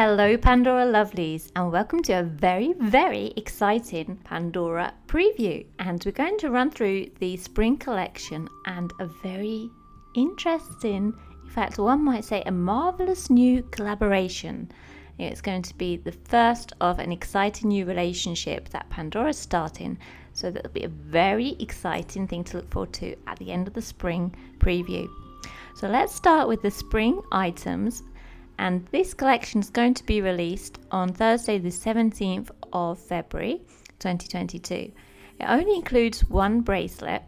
Hello Pandora lovelies, and welcome to a very exciting Pandora preview. And we're going to run through the spring collection and a very interesting, in fact one might say a marvelous new collaboration. It's going to be the first of an exciting new relationship that Pandora is starting, so that'll be a very exciting thing to look forward to at the end of the spring preview. So let's start with the spring items. And this collection is going to be released on Thursday the 17th of February 2022. It only includes one bracelet.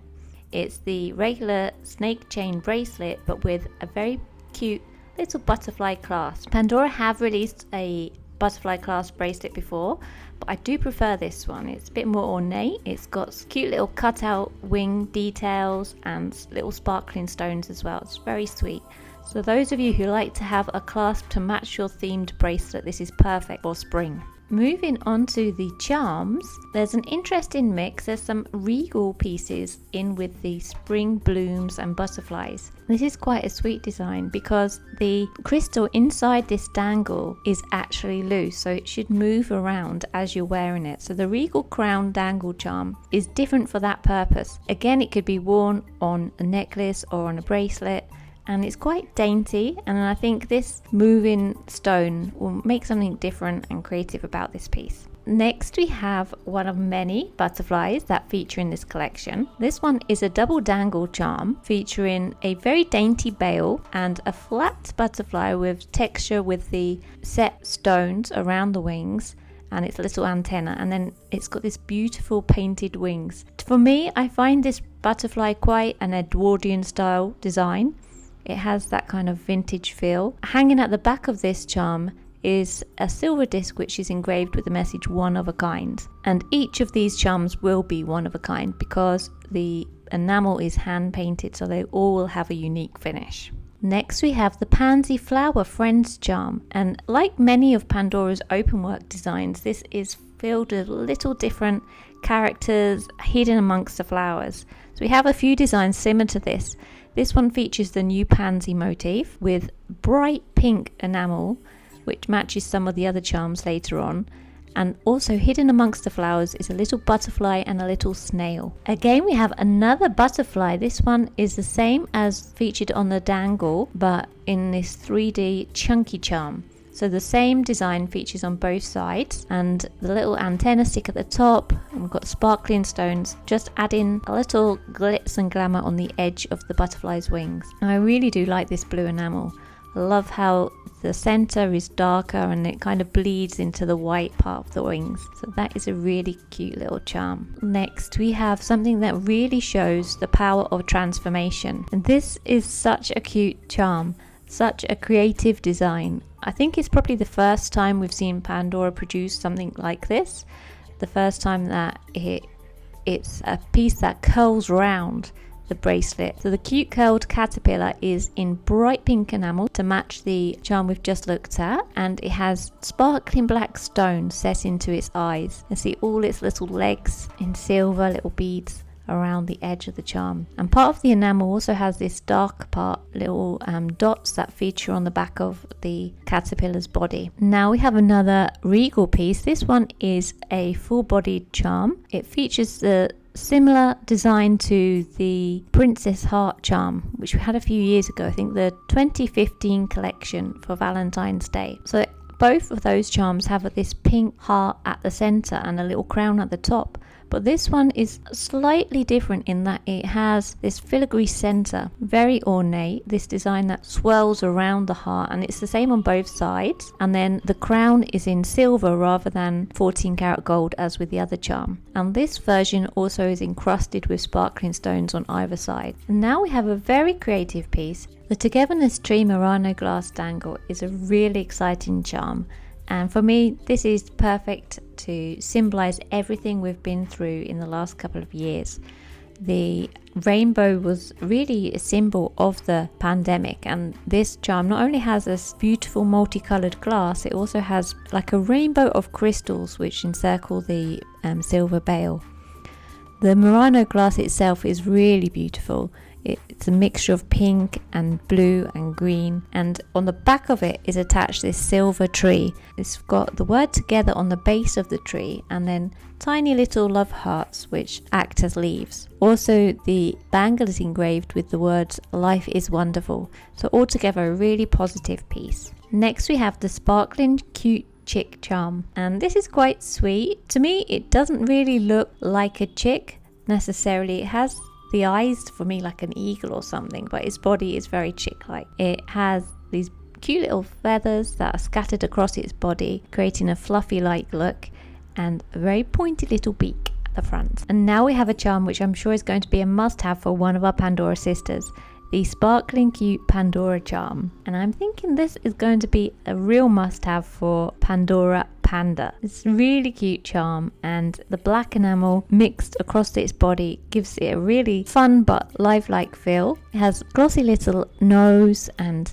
It's the regular snake chain bracelet, but with a very cute little butterfly clasp. Pandora have released a butterfly clasp bracelet before, but I do prefer this one. It's a bit more ornate. It's got cute little cutout wing details and little sparkling stones as well. It's very sweet. So those of you who like to have a clasp to match your themed bracelet, this is perfect for spring. Moving on to the charms, there's an interesting mix. There's some regal pieces in with the spring blooms and butterflies. This is quite a sweet design because the crystal inside this dangle is actually loose, so it should move around as you're wearing it. So the regal crown dangle charm is different for that purpose. Again, it could be worn on a necklace or on a bracelet. And it's quite dainty, and I think this moving stone will make something different and creative about this piece. Next we have one of many butterflies that feature in this collection. This one is a double dangle charm featuring a very dainty bail and a flat butterfly with texture with the set stones around the wings and its little antenna, and then it's got this beautiful painted wings. For me, I find this butterfly quite an Edwardian style design. It has that kind of vintage feel. Hanging at the back of this charm is a silver disc which is engraved with the message one of a kind. And each of these charms will be one of a kind because the enamel is hand painted, so they all will have a unique finish. Next we have the Pansy Flower Friends charm, and like many of Pandora's open work designs, this is filled with little different characters hidden amongst the flowers. So we have a few designs similar to this. This one features the new pansy motif with bright pink enamel, which matches some of the other charms later on. And also hidden amongst the flowers is a little butterfly and a little snail. Again, we have another butterfly. This one is the same as featured on the dangle, but in this 3D chunky charm. So the same design features on both sides, and the little antenna stick at the top, and we've got sparkling stones, just adding a little glitz and glamour on the edge of the butterfly's wings. And I really do like this blue enamel. I love how the center is darker and it kind of bleeds into the white part of the wings. So that is a really cute little charm. Next we have something that really shows the power of transformation. And this is such a cute charm, such a creative design. I think it's probably the first time we've seen Pandora produce something like this. The first time that it's a piece that curls round the bracelet. So the cute curled caterpillar is in bright pink enamel to match the charm we've just looked at, and it has sparkling black stones set into its eyes. You see all its little legs in silver, little beads around the edge of the charm. And part of the enamel also has this dark part, little dots that feature on the back of the caterpillar's body. Now we have another regal piece. This one is a full-bodied charm. It features the similar design to the Princess Heart charm, which we had a few years ago, I think the 2015 collection for Valentine's Day. So both of those charms have this pink heart at the center and a little crown at the top. But this one is slightly different in that it has this filigree center, very ornate, this design that swirls around the heart, and it's the same on both sides. And then the crown is in silver rather than 14 karat gold as with the other charm. And this version also is encrusted with sparkling stones on either side. And now we have a very creative piece. The Togetherness Tree Murano glass dangle is a really exciting charm. And for me, this is perfect to symbolize everything we've been through in the last couple of years. The rainbow was really a symbol of the pandemic, and this charm not only has this beautiful multicolored glass, it also has like a rainbow of crystals which encircle the silver bail. The Murano glass itself is really beautiful. It's a mixture of pink and blue and green, and on the back of it is attached this silver tree. It's got the word together on the base of the tree, and then tiny little love hearts which act as leaves. Also, the bangle is engraved with the words "Life is wonderful," so altogether a really positive piece. Next we have the sparkling cute chick charm, and this is quite sweet. To me it doesn't really look like a chick necessarily. It has the eyes for me like an eagle or something, but its body is very chick-like. It has these cute little feathers that are scattered across its body, creating a fluffy-like look, and a very pointy little beak at the front. And now we have a charm which I'm sure is going to be a must-have for one of our Pandora sisters, the sparkling cute Pandora charm. And I'm thinking this is going to be a real must-have for Pandora Panda. It's a really cute charm, and the black enamel mixed across its body gives it a really fun but lifelike feel. It has glossy little nose and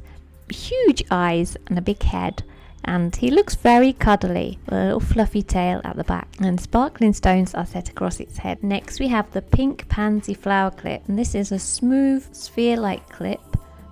huge eyes and a big head, and he looks very cuddly with a little fluffy tail at the back, and sparkling stones are set across its head. Next we have the pink pansy flower clip, and this is a smooth sphere-like clip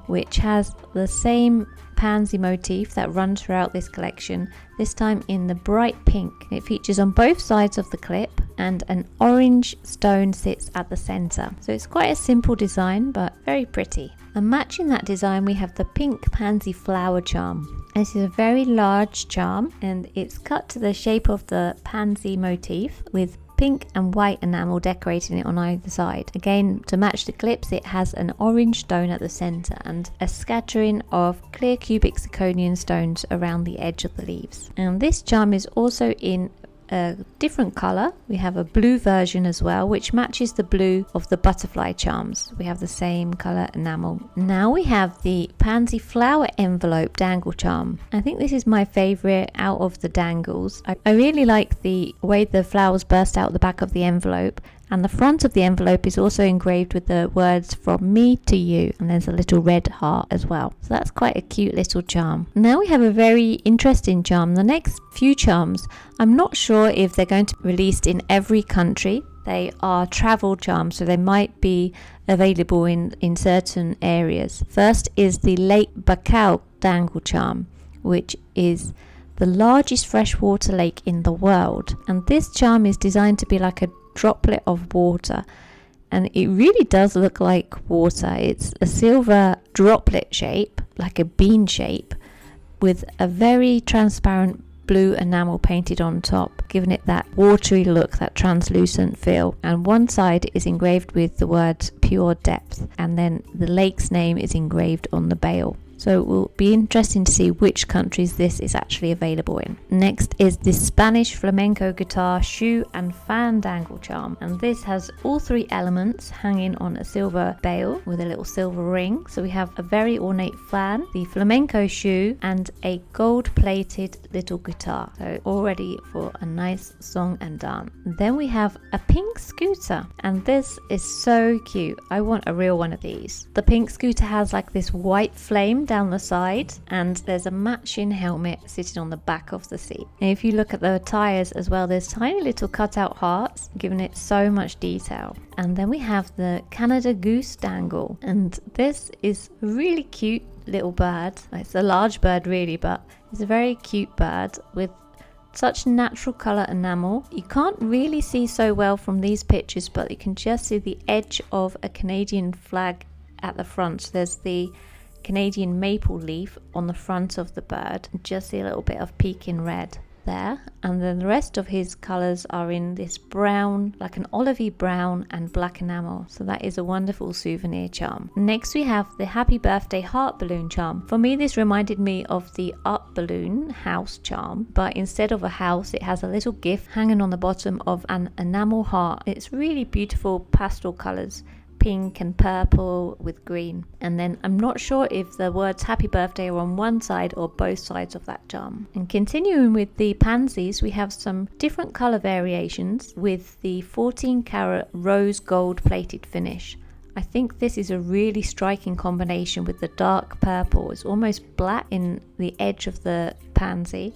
which has the same pansy motif that runs throughout this collection, this time in the bright pink. It features on both sides of the clip, and an orange stone sits at the center. So it's quite a simple design but very pretty. And matching that design we have the pink pansy flower charm. This is a very large charm, and it's cut to the shape of the pansy motif with pink and white enamel decorating it on either side. Again, to match the clips, it has an orange stone at the center and a scattering of clear cubic zirconian stones around the edge of the leaves. And this charm is also in a different color. We have a blue version as well, which matches the blue of the butterfly charms. We have the same color enamel. Now we have the pansy flower envelope dangle charm. I think this is my favorite out of the dangles. I really like the way the flowers burst out the back of the envelope, and the front of the envelope is also engraved with the words "From me to you," and there's a little red heart as well. So that's quite a cute little charm. Now we have a very interesting charm. The next few charms, I'm not sure if they're going to be released in every country. They are travel charms, so they might be available in certain areas. First is the Lake Bakau dangle charm, which is the largest freshwater lake in the world. And this charm is designed to be like a droplet of water, and it really does look like water. It's a silver droplet shape, like a bean shape, with a very transparent blue enamel painted on top, giving it that watery look, that translucent feel. And one side is engraved with the words "Pure Depth," and then the lake's name is engraved on the bail. So it will be interesting to see which countries this is actually available in. Next is the Spanish flamenco guitar, shoe and fan dangle charm. And this has all three elements hanging on a silver bail with a little silver ring. So we have a very ornate fan, the flamenco shoe, and a gold-plated little guitar. So all ready for a nice song and dance. Then we have a pink scooter, and this is so cute. I want a real one of these. The pink scooter has like this white flame down the side, and there's a matching helmet sitting on the back of the seat. And if you look at the tires as well, there's tiny little cutout hearts, giving it so much detail. And then we have the Canada Goose dangle, and this is a really cute little bird. It's a large bird really, but it's a very cute bird with such natural colour enamel. You can't really see so well from these pictures, but you can just see the edge of a Canadian flag at the front. So there's the Canadian maple leaf on the front of the bird, and just see a little bit of peeking red there. And then the rest of his colours are in this brown, like an olivey brown and black enamel. So that is a wonderful souvenir charm. Next we have the Happy Birthday heart balloon charm. For me, this reminded me of the Art Balloon house charm, but instead of a house, it has a little gift hanging on the bottom of an enamel heart. It's really beautiful pastel colours, pink and purple with green. And then I'm not sure if the words happy birthday are on one side or both sides of that charm. And continuing with the pansies, we have some different colour variations with the 14 karat rose gold plated finish. I think this is a really striking combination with the dark purple. It's almost black in the edge of the pansy,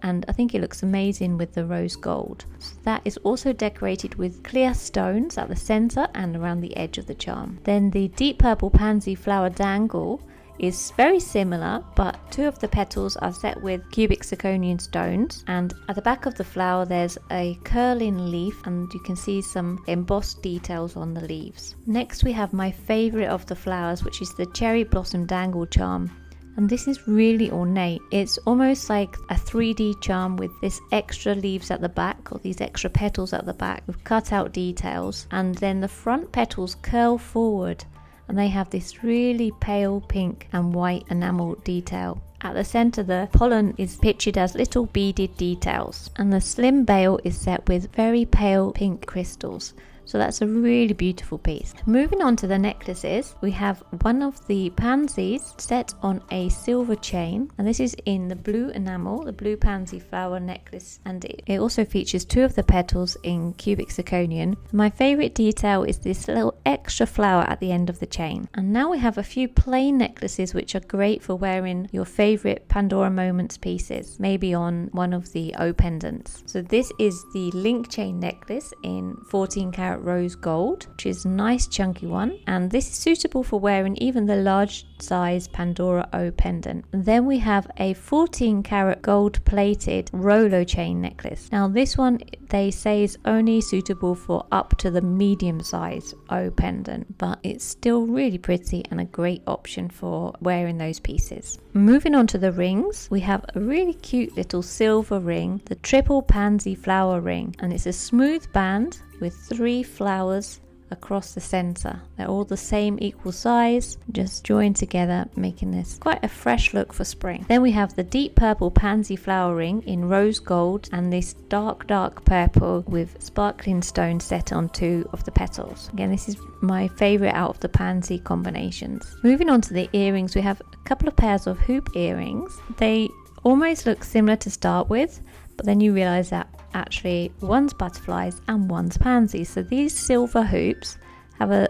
and I think it looks amazing with the rose gold. So that is also decorated with clear stones at the center and around the edge of the charm. Then the deep purple pansy flower dangle is very similar, but two of the petals are set with cubic zirconian stones, and at the back of the flower there's a curling leaf, and you can see some embossed details on the leaves. Next we have my favorite of the flowers, which is the cherry blossom dangle charm. And this is really ornate. It's almost like a 3D charm with this extra leaves at the back, or these extra petals at the back with cut out details, and then the front petals curl forward and they have this really pale pink and white enamel detail. At the center, the pollen is pictured as little beaded details, and the slim bale is set with very pale pink crystals. So that's a really beautiful piece. Moving on to the necklaces, we have one of the pansies set on a silver chain, and this is in the blue enamel, the blue pansy flower necklace, and it also features two of the petals in cubic zirconian. My favorite detail is this little extra flower at the end of the chain. And now we have a few plain necklaces which are great for wearing your favorite Pandora Moments pieces, maybe on one of the O pendants. So this is the link chain necklace in 14 karat rose gold, which is a nice chunky one, and this is suitable for wearing even the large size Pandora O pendant. And then we have a 14 karat gold plated Rolo chain necklace. Now this one they say is only suitable for up to the medium size O pendant, but it's still really pretty and a great option for wearing those pieces. Moving on to the rings, we have a really cute little silver ring, the triple pansy flower ring, and it's a smooth band with 3 flowers across the center. They're all the same equal size, just joined together, making this quite a fresh look for spring. Then we have the deep purple pansy flower ring in rose gold, and this dark purple with sparkling stones set on 2 of the petals. Again, this is my favorite out of the pansy combinations. Moving on to the earrings, we have a couple of pairs of hoop earrings. They almost look similar to start with, but then you realize that actually one's butterflies and one's pansies. So these silver hoops have a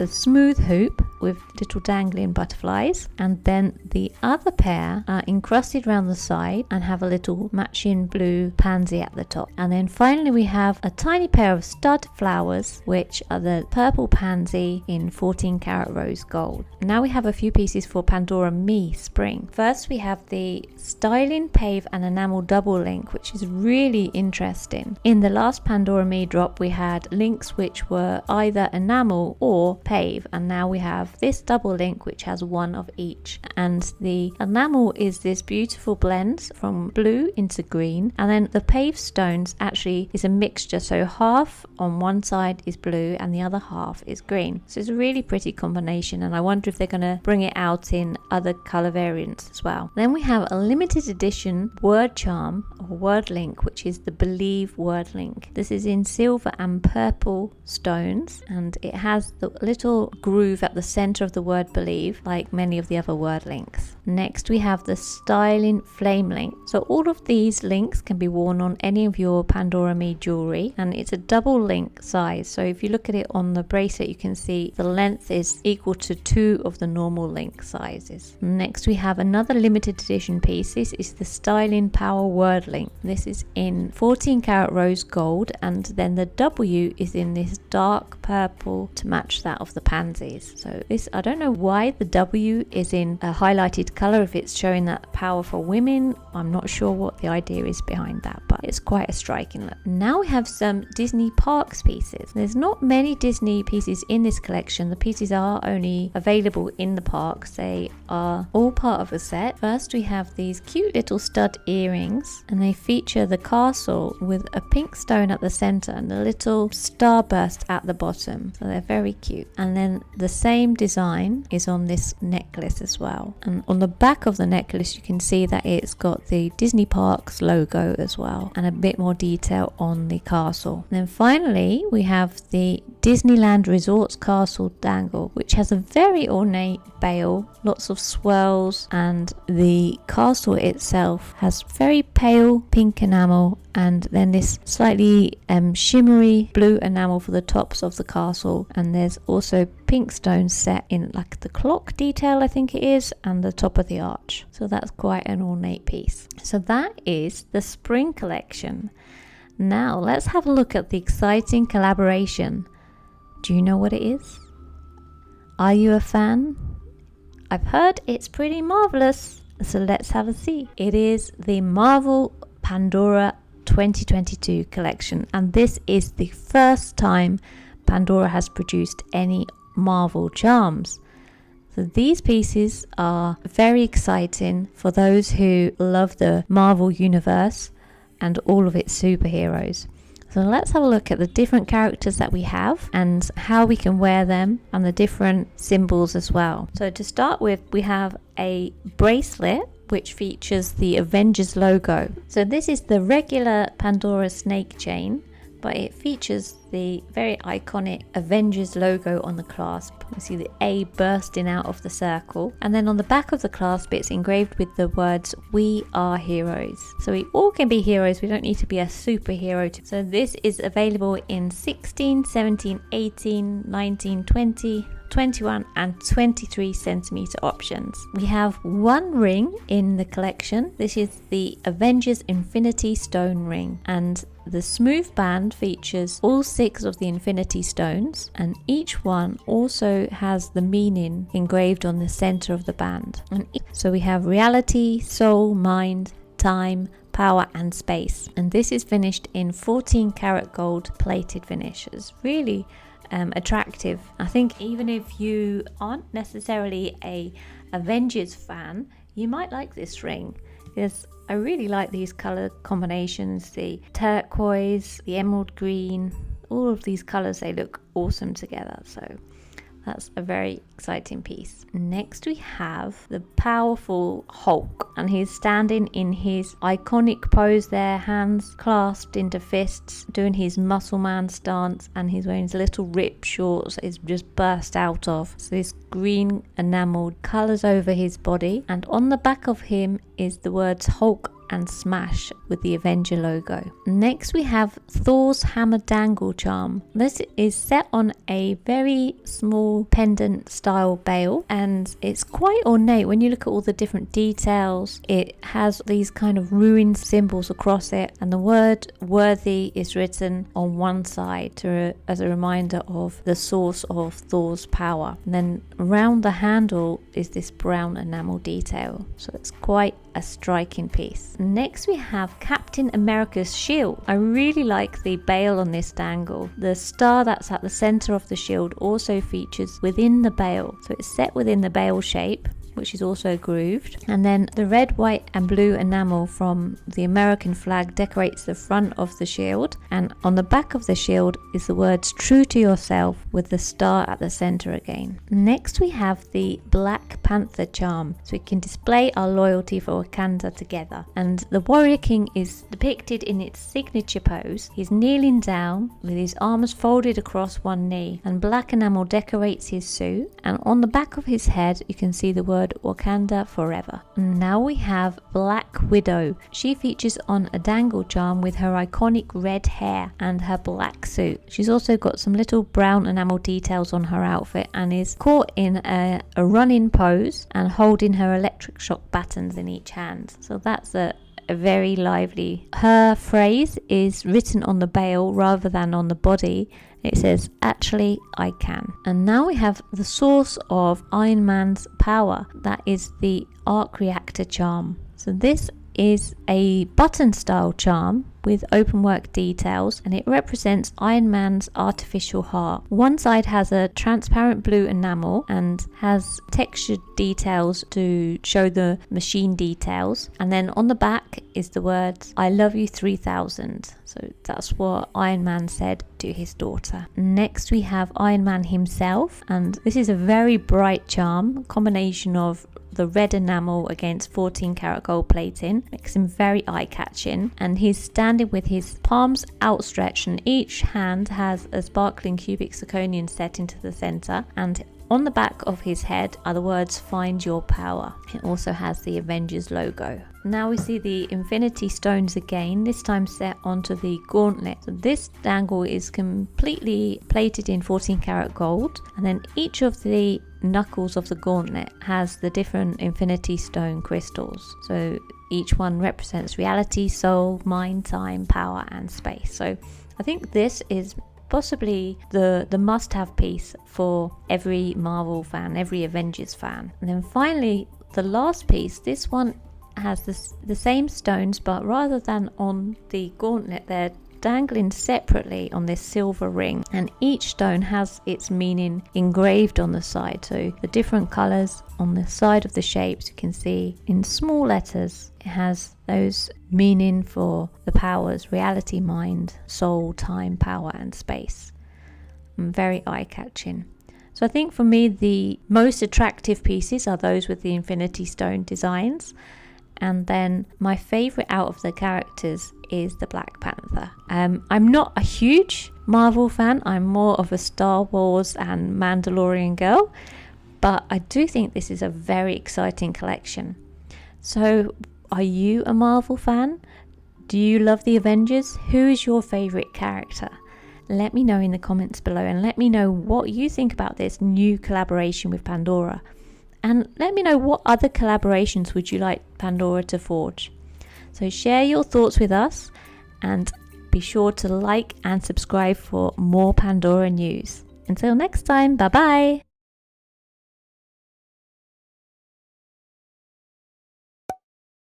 smooth hoop with little dangling butterflies, and then the other pair are encrusted around the side and have a little matching blue pansy at the top. And then finally we have a tiny pair of stud flowers, which are the purple pansy in 14 karat rose gold. Now we have a few pieces for Pandora Me Spring. First we have the styling pave and enamel double link, which is really interesting. In the last Pandora Me drop we had links which were either enamel or pave, and now we have this double link which has one of each, and the enamel is this beautiful blend from blue into green, and then the pave stones actually is a mixture, so half on one side is blue and the other half is green. So it's a really pretty combination, and I wonder if they're going to bring it out in other color variants as well. Then we have a limited edition word charm or word link, which is the Believe word link. This is in silver and purple stones, and it has the little groove at the center of the word believe, like many of the other word links. Next we have the styling flame link. So all of these links can be worn on any of your Pandora Me jewelry, and it's a double link size. So if you look at it on the bracelet, you can see the length is equal to 2 of the normal link sizes. Next we have another limited edition piece. This is the styling power word link. This is in 14 karat rose gold, and then the W is in this dark purple to match that of the pansies. So this, I don't know why the W is in a highlighted color, if it's showing that power for women. I'm not sure what the idea is behind that, but it's quite a striking look. Now we have some Disney Parks pieces. There's not many Disney pieces in this collection. The pieces are only available in the parks. They are all part of a set. First we have these cute little stud earrings, and they feature the castle with a pink stone at the center and a little starburst at the bottom. So they're very cute. And then the same design is on this necklace as well, and on the back of the necklace you can see that it's got the Disney Parks logo as well, and a bit more detail on the castle. And then finally we have the Disneyland Resorts Castle Dangle, which has a very ornate bale, lots of swirls, and the castle itself has very pale pink enamel and then this slightly shimmery blue enamel for the tops of the castle, and there's also pink stones set in like the clock detail, I think it is, and the top of the arch. So that's quite an ornate piece. So that is the spring collection. Now let's have a look at the exciting collaboration. Do you know what it is? Are you a fan? I've heard it's pretty marvelous, so let's have a see. It is the Marvel Pandora 2022 collection, and this is the first time Pandora has produced any Marvel charms. So these pieces are very exciting for those who love the Marvel universe and all of its superheroes. So let's have a look at the different characters that we have and how we can wear them and the different symbols as well. So to start with, we have a bracelet which features the Avengers logo. So this is the regular Pandora snake chain, but it features the very iconic Avengers logo on the clasp. You see the A bursting out of the circle, and then on the back of the clasp it's engraved with the words "We are heroes." So we all can be heroes, we don't need to be a superhero. So this is available in 16, 17, 18, 19, 20, 21 and 23 centimeter options. We have one ring in the collection. This is the Avengers Infinity Stone ring, and the smooth band features all 6 of the Infinity Stones, and each one also has the meaning engraved on the center of the band. And so we have reality, soul, mind, time, power and space, and this is finished in 14 karat gold plated finish. It's really attractive. I think even if you aren't necessarily a Avengers fan, you might like this ring, because I really like these color combinations, the turquoise, the emerald green, all of these colors, they look awesome together. So that's a very exciting piece. Next we have the powerful Hulk, and he's standing in his iconic pose there, hands clasped into fists, doing his muscle man stance, and he's wearing his little ripped shorts that is just burst out of. So this green enameled colors over his body, and on the back of him is the words Hulk and Smash with the Avenger logo. Next we have Thor's hammer dangle charm. This is set on a very small pendant style bale, and it's quite ornate. When you look at all the different details, it has these kind of ruined symbols across it, and the word worthy is written on one side as a reminder of the source of Thor's power. And then around the handle is this brown enamel detail, so it's quite a striking piece. Next we have Captain America's shield. I really like the bale on this dangle. The star that's at the center of the shield also features within the bale, so it's set within the bale shape, which is also grooved, and then the red, white and blue enamel from the American flag decorates the front of the shield, and on the back of the shield is the words "True to Yourself" with the star at the center again. Next we have the Black Panther charm, so we can display our loyalty for Wakanda together, and the warrior king is depicted in its signature pose. He's kneeling down with his arms folded across one knee, and black enamel decorates his suit, and on the back of his head you can see the word Wakanda forever. Now we have Black Widow. She features on a dangle charm with her iconic red hair and her black suit. She's also got some little brown enamel details on her outfit and is caught in a running pose and holding her electric shock batons in each hand. So that's a very lively. Her phrase is written on the bale rather than on the body. It says, "Actually, I can." And now we have the source of Iron Man's power. That is the Arc Reactor Charm. So this is a button style charm with open work details, and it represents Iron Man's artificial heart. One side has a transparent blue enamel and has textured details to show the machine details, and then on the back is the words "I love you 3000." So that's what Iron Man said to his daughter. Next we have Iron Man himself, and this is a very bright charm, a combination of the red enamel against 14 karat gold plating. Makes him very eye-catching, and he's standing with his palms outstretched, and each hand has a sparkling cubic zirconian set into the center, and on the back of his head are the words "Find Your Power." It also has the Avengers logo. Now we see the Infinity Stones again, this time set onto the gauntlet. So this dangle is completely plated in 14 karat gold, and then each of the knuckles of the gauntlet has the different Infinity Stone crystals. So each one represents reality, soul, mind, time, power, and space. So I think this is possibly the must-have piece for every Marvel fan, every Avengers fan. And then finally, the last piece, this one has the same stones, but rather than on the gauntlet, they're dangling separately on this silver ring, and each stone has its meaning engraved on the side. So the different colors on the side of the shapes, you can see in small letters, it has those meaning for the powers: reality, mind, soul, time, power, and space. Very eye-catching. So I think for me the most attractive pieces are those with the Infinity Stone designs. And then my favorite out of the characters is the Black Panther. I'm not a huge Marvel fan. I'm more of a Star Wars and Mandalorian girl. But I do think this is a very exciting collection. So are you a Marvel fan? Do you love the Avengers? Who is your favorite character? Let me know in the comments below, and let me know what you think about this new collaboration with Pandora. And let me know what other collaborations would you like Pandora to forge. So share your thoughts with us, and be sure to like and subscribe for more Pandora news. Until next time, bye bye!